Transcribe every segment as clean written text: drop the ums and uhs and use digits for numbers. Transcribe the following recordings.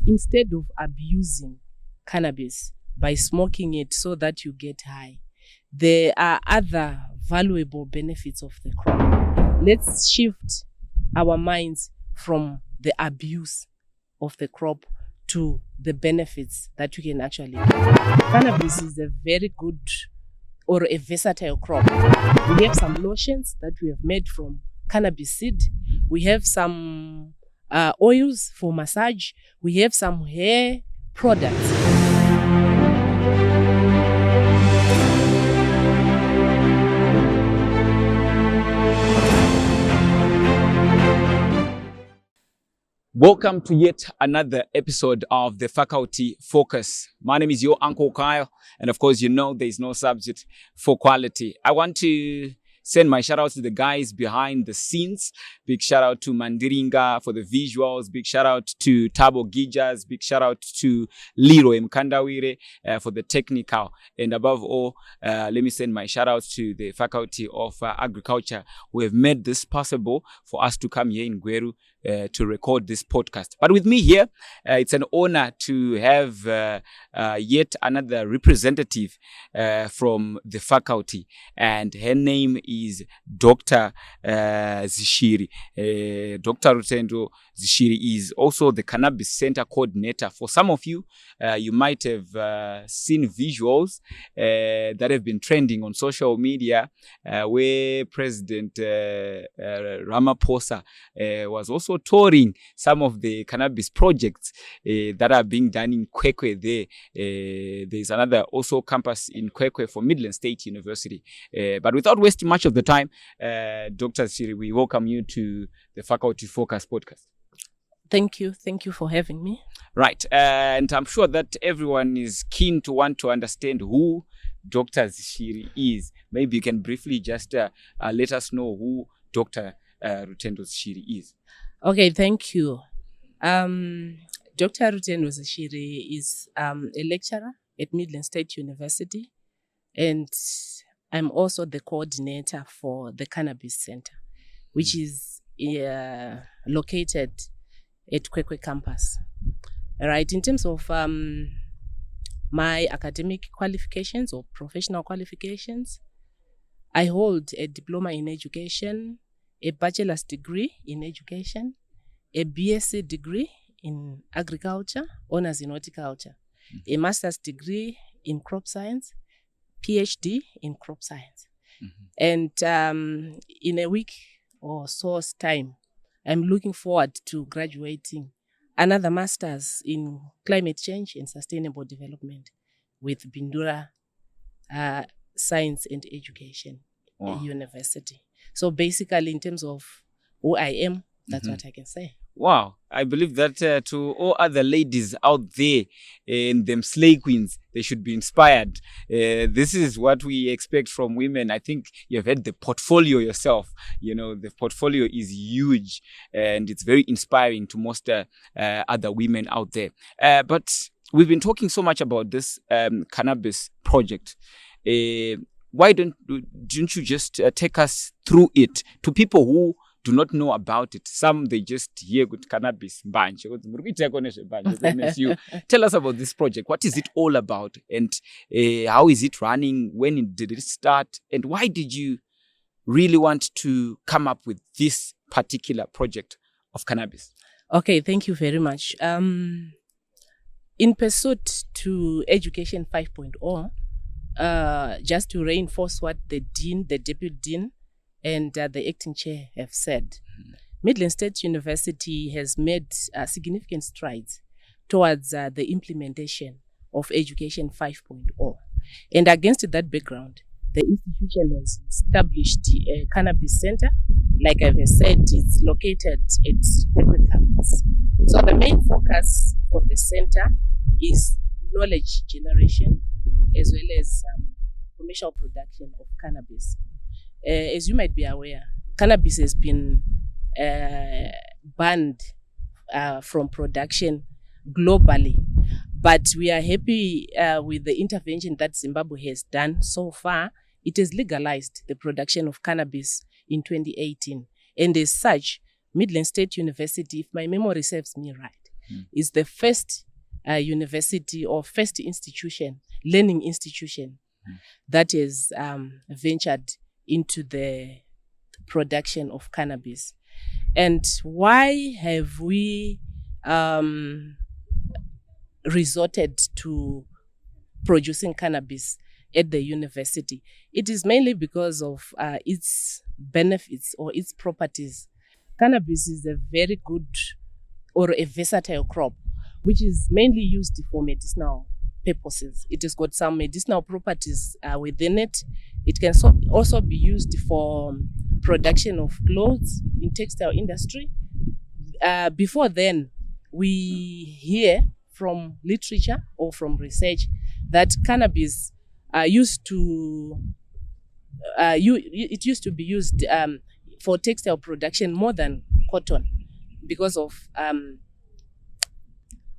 instead of abusing cannabis by smoking it so that you get high, there are other valuable benefits of the crop. Let's shift our minds from the abuse of the crop to the benefits that you can actually get. Cannabis is a very good or a versatile crop. We have some lotions that we have made from cannabis seed. We have some oils for massage. We have some hair products. Welcome to yet another episode of the Faculty Focus. My name is your Uncle Kyle, and of course, you know there is no subject for quality. I want to send my shout out to the guys behind the scenes. Big shout out to Mandiringa for the visuals. Big shout out to Tabo Gijas. Big shout out to Leroy Mkandawire for the technical. And above all, let me send my shout out to the Faculty of Agriculture who have made this possible for us to come here in Gweru to record this podcast. But with me here, it's an honor to have yet another representative from the faculty, and her name is Dr. Zishiri. Dr. Rutendo Zishiri is also the Cannabis Center Coordinator. For some of you, you might have seen visuals that have been trending on social media where President Ramaphosa was also touring some of the cannabis projects that are being done in Kwekwe there. There's another also campus in Kwekwe for Midland State University. But without wasting much of the time, Dr. Zishiri, we welcome you to the Faculty Focus podcast. Thank you. Thank you for having me. Right. And I'm sure that everyone is keen to want to understand who Dr. Zishiri is. Maybe you can briefly just let us know who Dr. Rutendo Zishiri is. Okay, thank you. Dr. Rutendo Zishiri is a lecturer at Midland State University, and I'm also the coordinator for the Cannabis Center, which is located at Kwekwe campus. All right, in terms of my academic qualifications or professional qualifications, I hold a diploma in education, a bachelor's degree in education, a BSc degree in agriculture, honors in horticulture, a master's degree in crop science, PhD in crop science. And in a week or so's time, I'm looking forward to graduating another master's in climate change and sustainable development with Bindura Science and Education University. So basically, in terms of who I am, that's what I can say. Wow. I believe that to all other ladies out there in them slay queens, they should be inspired. This is what we expect from women. I think you've had the portfolio yourself. You know, the portfolio is huge and it's very inspiring to most other women out there. But we've been talking so much about this cannabis project. Why don't you just take us through it to people who do not know about it? Some, they just hear good cannabis. Mbanje. Tell us about this project. What is it all about? And how is it running? When did it start? And why did you really want to come up with this particular project of cannabis? Okay, thank you very much. In pursuit to Education 5.0, just to reinforce what the dean, the deputy dean, and the acting chair have said, Midland State University has made significant strides towards the implementation of Education 5.0. And against that background, the institution has established a cannabis center. Like I've said, it's located at Kwekwe campus. So the main focus for the center is knowledge generation as well as commercial production of cannabis. As you might be aware, cannabis has been banned from production globally. But we are happy with the intervention that Zimbabwe has done so far. It has legalized the production of cannabis in 2018. And as such, Midland State University, if my memory serves me right, is the first university or first institution, learning institution that is ventured into the production of cannabis. And why have we resorted to producing cannabis at the university? It is mainly because of its benefits or its properties. Cannabis is a very good or a versatile crop, which is mainly used for medicinal purposes. It has got some medicinal properties within it. It can also be used for production of clothes in textile industry. Before then, we hear from literature or from research that cannabis used to be used for textile production more than cotton because of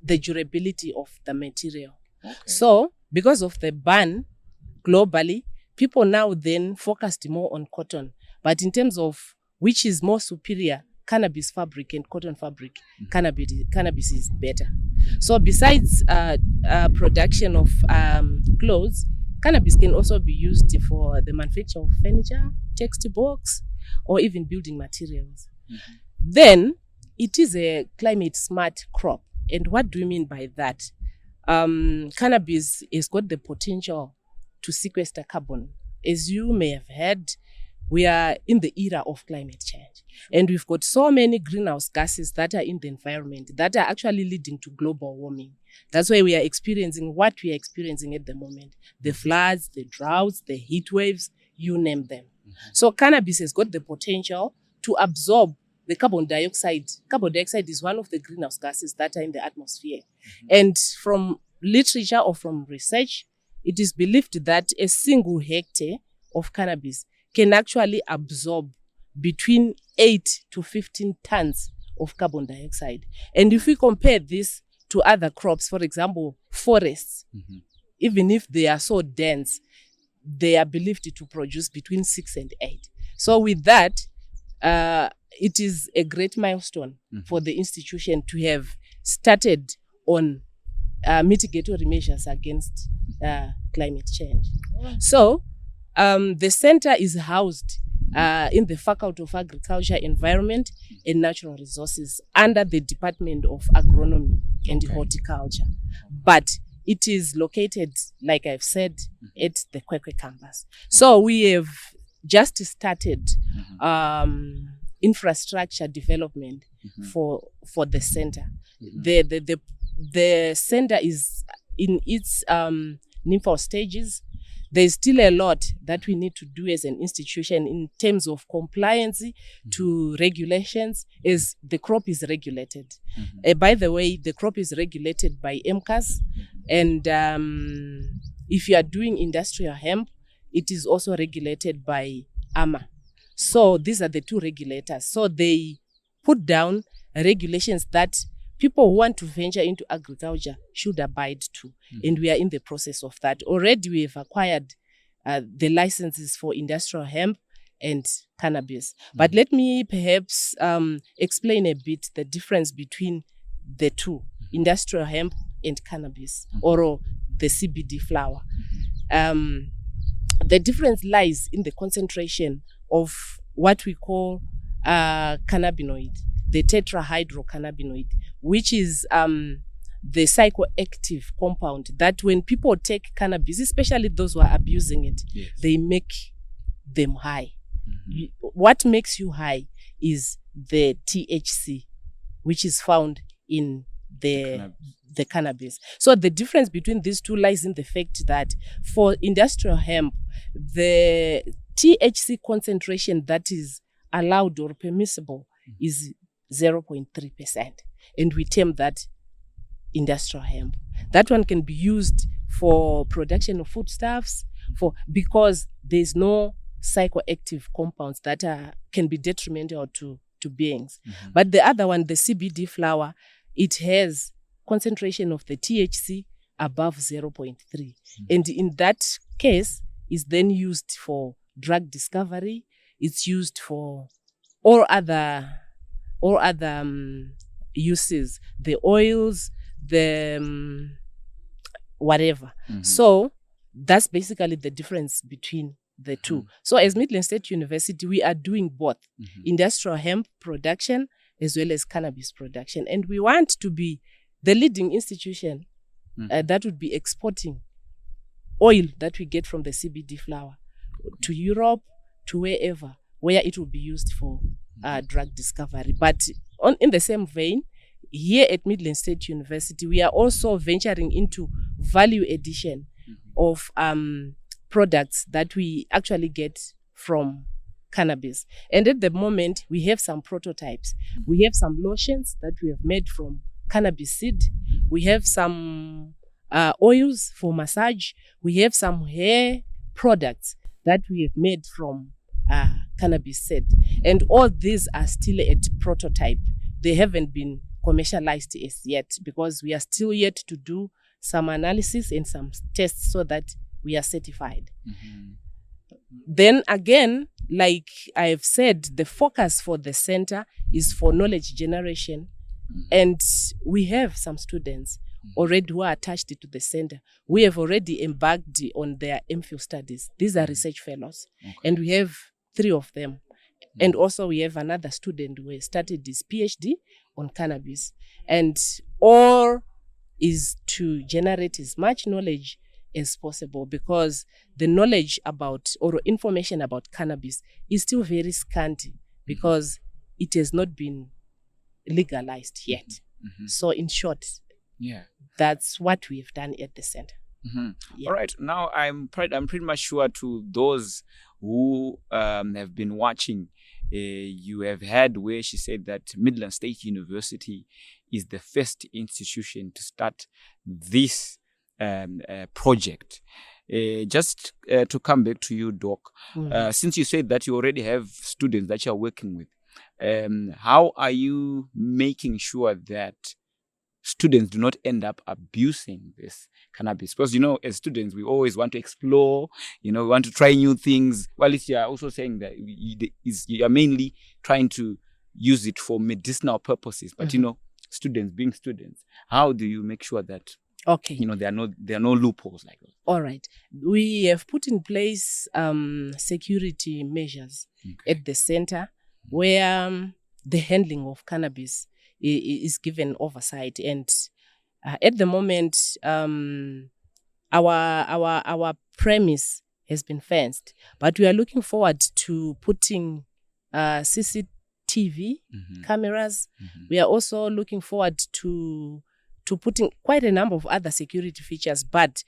the durability of the material. Okay. So because of the ban globally, people now then focused more on cotton. But in terms of which is more superior, cannabis fabric and cotton fabric, cannabis is better. So besides production of clothes, cannabis can also be used for the manufacture of furniture, textbooks, or even building materials. Then it is a climate smart crop. And what do we mean by that? Cannabis has got the potential to sequester carbon. As you may have heard, we are in the era of climate change. And we've got so many greenhouse gases that are in the environment that are actually leading to global warming. That's why we are experiencing what we are experiencing at the moment. The floods, the droughts, the heat waves, you name them. So cannabis has got the potential to absorb the carbon dioxide. Carbon dioxide is one of the greenhouse gases that are in the atmosphere. And from literature or from research, it is believed that a single hectare of cannabis can actually absorb between 8 to 15 tons of carbon dioxide. And if we compare this to other crops, for example, forests, even if they are so dense, they are believed to produce between 6 and 8. So with that, it is a great milestone for the institution to have started on mitigatory measures against climate change. So the center is housed in the Faculty of Agriculture, Environment and Natural Resources under the Department of Agronomy and Horticulture. But it is located, like I've said, at the Kwekwe campus. So we have just started infrastructure development for the center. The center is in its nympho stages. There's still a lot that we need to do as an institution in terms of compliance to regulations as the crop is regulated. By the way, the crop is regulated by MCAS. And if you are doing industrial hemp, it is also regulated by AMA. So these are the two regulators. So they put down regulations that people who want to venture into agriculture should abide to. And we are in the process of that. Already we have acquired the licenses for industrial hemp and cannabis. But let me perhaps explain a bit the difference between the two, industrial hemp and cannabis, or the CBD flower. The difference lies in the concentration of what we call cannabinoid, the tetrahydrocannabinoid, which is the psychoactive compound that when people take cannabis, especially those who are abusing it, they make them high. What makes you high is the THC, which is found in the cannabis. So the difference between these two lies in the fact that for industrial hemp, the THC concentration that is allowed or permissible is 0.3%. And we term that industrial hemp. That one can be used for production of foodstuffs, because there's no psychoactive compounds that can be detrimental to beings. But the other one, the CBD flower, it has concentration of the THC above 0.3. And in that case, is then used for drug discovery. It's used for all other uses, the oils, the whatever. So that's basically the difference between the two. So as Midland State University, we are doing both industrial hemp production as well as cannabis production. And we want to be the leading institution that would be exporting oil that we get from the CBD flower to Europe, to wherever, where it will be used for drug discovery. But in the same vein, here at Midland State University, we are also venturing into value addition of products that we actually get from cannabis. And at the moment, we have some prototypes. We have some lotions that we have made from cannabis seed. We have some oils for massage. We have some hair products that we have made from cannabis seed. And all these are still at prototype. They haven't been commercialized as yet because we are still yet to do some analysis and some tests so that we are certified. Then again, like I've said, the focus for the center is for knowledge generation. And we have some students already who are attached to the center. We have already embarked on their MPhil studies. These are research fellows. And we have 3 of them. And also we have another student who has started his PhD on cannabis. And all is to generate as much knowledge as possible, because the knowledge about or information about cannabis is still very scanty because it has not been legalized yet. So in short, that's what we've done at the center. All right. Now I'm pretty much sure to those who have been watching, you have heard where she said that Midland State University is the first institution to start this project. Just to come back to you, Doc, since you said that you already have students that you're working with, how are you making sure that students do not end up abusing this cannabis? Because, as students, we always want to explore, we want to try new things. Well, if you're also saying that you're mainly trying to use it for medicinal purposes, but, students being students, how do you make sure that there are no loopholes like that? All right. We have put in place security measures at the center where the handling of cannabis is given oversight. And at the moment, our premise has been fenced, but we are looking forward to putting CCTV cameras. We are also looking forward to putting quite a number of other security features, but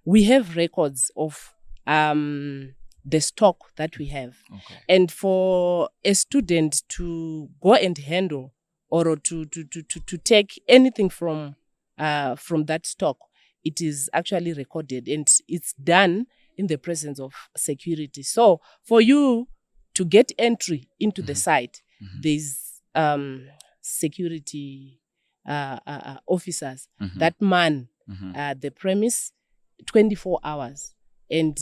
we have records of the stock that we have. And for a student to go and handle or to take anything from that stock, it is actually recorded and it's done in the presence of security. So for you to get entry into the site, there's security officers that man the premise 24 hours. And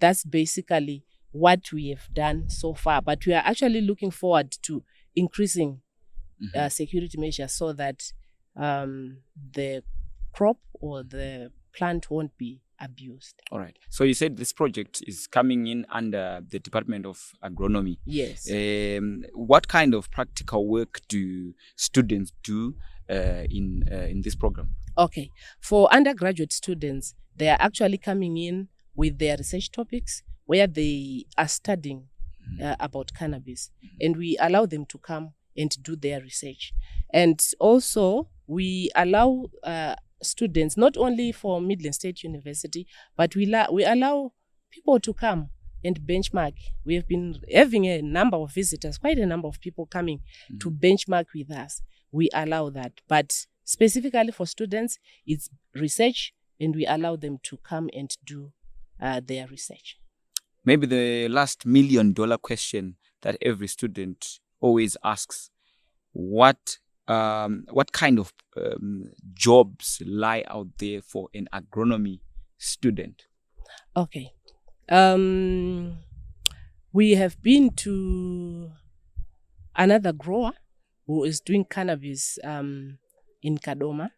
that's basically what we have done so far. But we are actually looking forward to increasing security measures so that the crop or the plant won't be abused. All right. So you said this project is coming in under the Department of Agronomy. Yes. What kind of practical work do students do in this program? Okay. For undergraduate students, they are actually coming in with their research topics where they are studying about cannabis. And we allow them to come and do their research. And also, we allow students, not only for Midland State University, but we allow people to come and benchmark. We have been having a number of visitors, quite a number of people coming to benchmark with us. We allow that. But specifically for students, it's research, and we allow them to come and do their research. Maybe the last $1 million question that every student always asks: what kind of jobs lie out there for an agronomy student? Okay. We have been to another grower who is doing cannabis in Kadoma,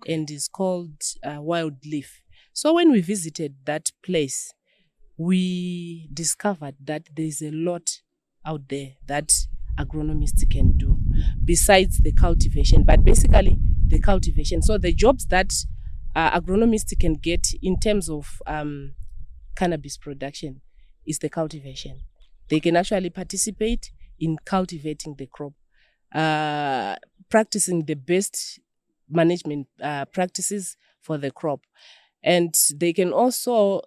and is called Wild Leaf. So when we visited that place, we discovered that there's a lot out there that agronomists can do besides the cultivation, but basically the cultivation. So the jobs that agronomists can get in terms of cannabis production is the cultivation. They can actually participate in cultivating the crop, practicing the best management practices for the crop. And they can also,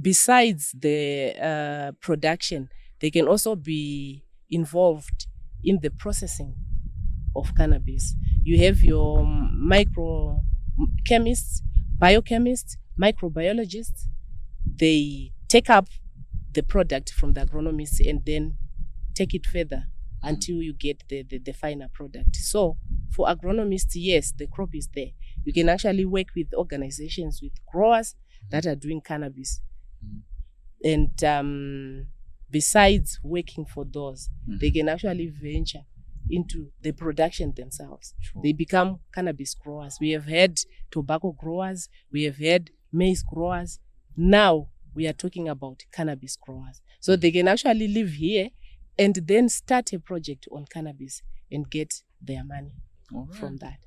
besides the production, they can also be involved in the processing of cannabis. You have your micro chemists, biochemists, microbiologists. They take up the product from the agronomists and then take it further until you get the final product. So for agronomists, yes, the crop is there. You can actually work with organizations, with growers that are doing cannabis. And besides working for those, they can actually venture into the production themselves. Sure. They become cannabis growers. We have had tobacco growers. We have had maize growers. Now we are talking about cannabis growers. So they can actually live here and then start a project on cannabis and get their money from that.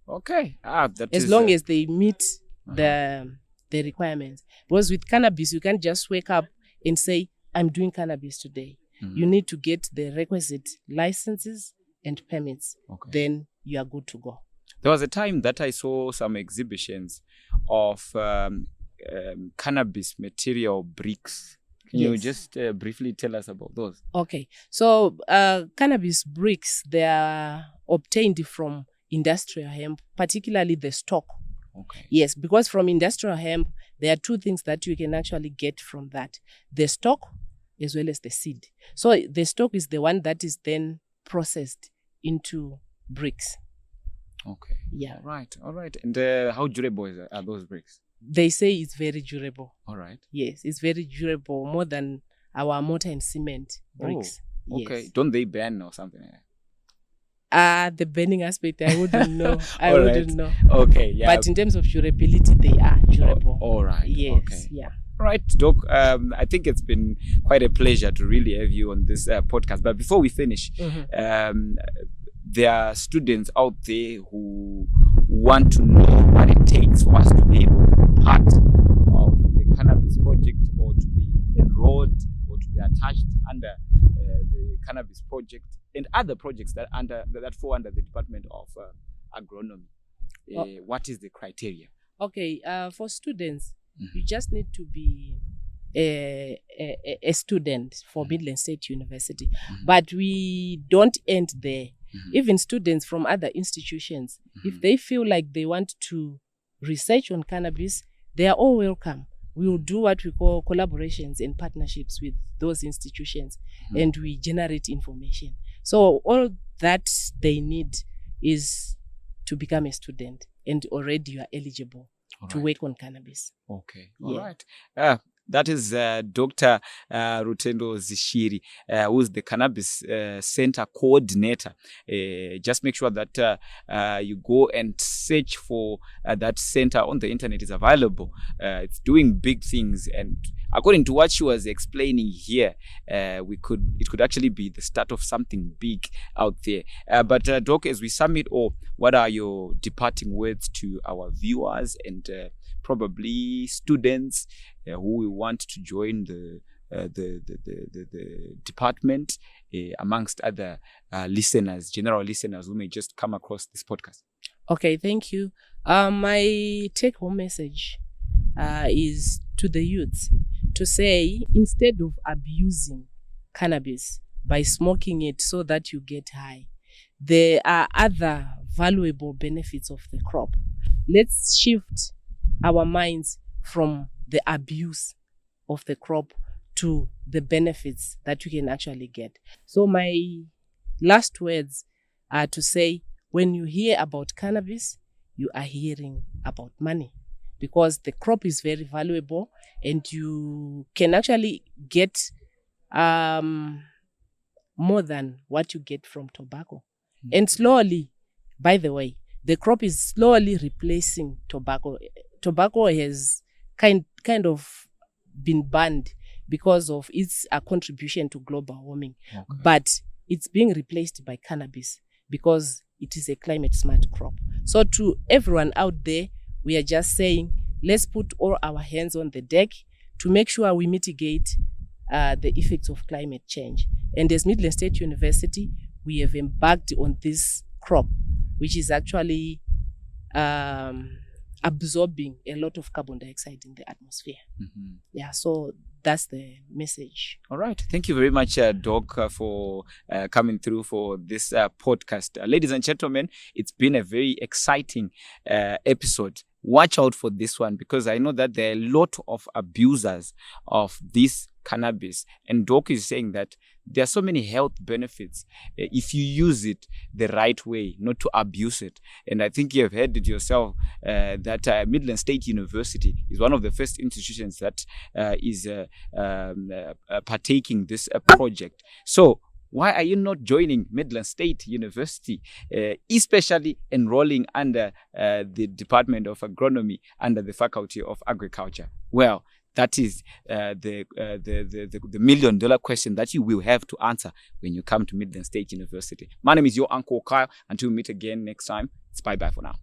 Okay. As long as they meet the requirements. Because with cannabis, you can't just wake up and say, I'm doing cannabis today. You need to get the requisite licenses and permits. Then you are good to go. There was a time that I saw some exhibitions of cannabis material bricks. Can you just briefly tell us about those? Okay. So cannabis bricks, they are obtained from industrial hemp, particularly the stalk. Yes, because from industrial hemp, there are two things that you can actually get from that. The stalk as well as the seed. So the stalk is the one that is then processed into bricks. Yeah. All right. And how durable are those bricks? They say it's very durable. All right. Yes, it's very durable, more than our mortar and cement bricks. Okay. Yes. Don't they burn or something like that? The burning aspect, I wouldn't know. I wouldn't know. Okay, yeah. But in terms of durability, they are durable. All right. Yes, okay. Yeah. All right, Doc. I think it's been quite a pleasure to really have you on this podcast. But before we finish, there are students out there who want to know what it takes for us to be able to be part of the cannabis project, or to be enrolled, or to be attached under the cannabis project and other projects that fall under the Department of Agronomy. What is the criteria? Okay, for students, you just need to be a student for Midland State University. But we don't end there. Even students from other institutions, if they feel like they want to research on cannabis, they are all welcome. We will do what we call collaborations and partnerships with those institutions, and we generate information. So all that they need is to become a student, and already you are eligible to work on cannabis. Okay. All right. That is Dr. Rutendo Zishiri, who is the Cannabis Center Coordinator. Just make sure that you go and search for that center on the internet. It's available. It's doing big things, and according to what she was explaining here, it could actually be the start of something big out there. But Doc, as we sum it all, what are your departing words to our viewers and probably students who will want to join the department, amongst other listeners, general listeners who may just come across this podcast? Okay, thank you. My take-home message is to the youths to say, instead of abusing cannabis by smoking it so that you get high, there are other valuable benefits of the crop. Let's shift our minds from the abuse of the crop to the benefits that you can actually get. So my last words are to say, when you hear about cannabis, you are hearing about money, because the crop is very valuable and you can actually get more than what you get from tobacco. And slowly, by the way, the crop is slowly replacing tobacco. Tobacco has kind of been banned because of its contribution to global warming. Okay. But it's being replaced by cannabis because it is a climate smart crop. So to everyone out there, we are just saying, let's put all our hands on the deck to make sure we mitigate the effects of climate change. And as Midland State University, we have embarked on this crop, which is actually absorbing a lot of carbon dioxide in the atmosphere. Mm-hmm. Yeah, so that's the message. All right. Thank you very much, Doc, for coming through for this podcast. Ladies and gentlemen, it's been a very exciting episode. Watch out for this one because I know that there are a lot of abusers of this cannabis. And Doc is saying that there are so many health benefits if you use it the right way, not to abuse it. And I think you have heard it yourself that Midland State University is one of the first institutions that is partaking this project. So why are you not joining Midland State University, especially enrolling under the Department of Agronomy under the Faculty of Agriculture? Well, that is the $1 million question that you will have to answer when you come to Midland State University. My name is your Uncle Kyle. Until we meet again next time, it's bye-bye for now.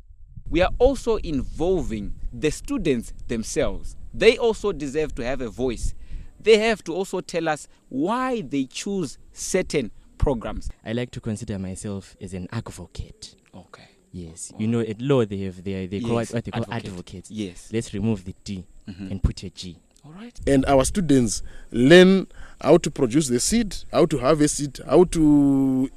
We are also involving the students themselves. They also deserve to have a voice. They have to also tell us why they choose certain programs. I like to consider myself as an advocate. Okay. Yes. You know, at law they call what they call advocates. Yes. Let's remove the D and put a G. All right. And our students learn how to produce the seed, how to harvest it, how to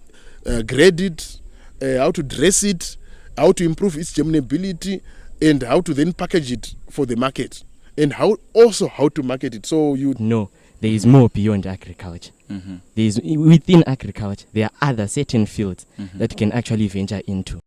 grade it, how to dress it, how to improve its germinability, and how to then package it for the market. And how to market it. So no, there is more beyond agriculture. There is within agriculture there are other certain fields that you can actually venture into.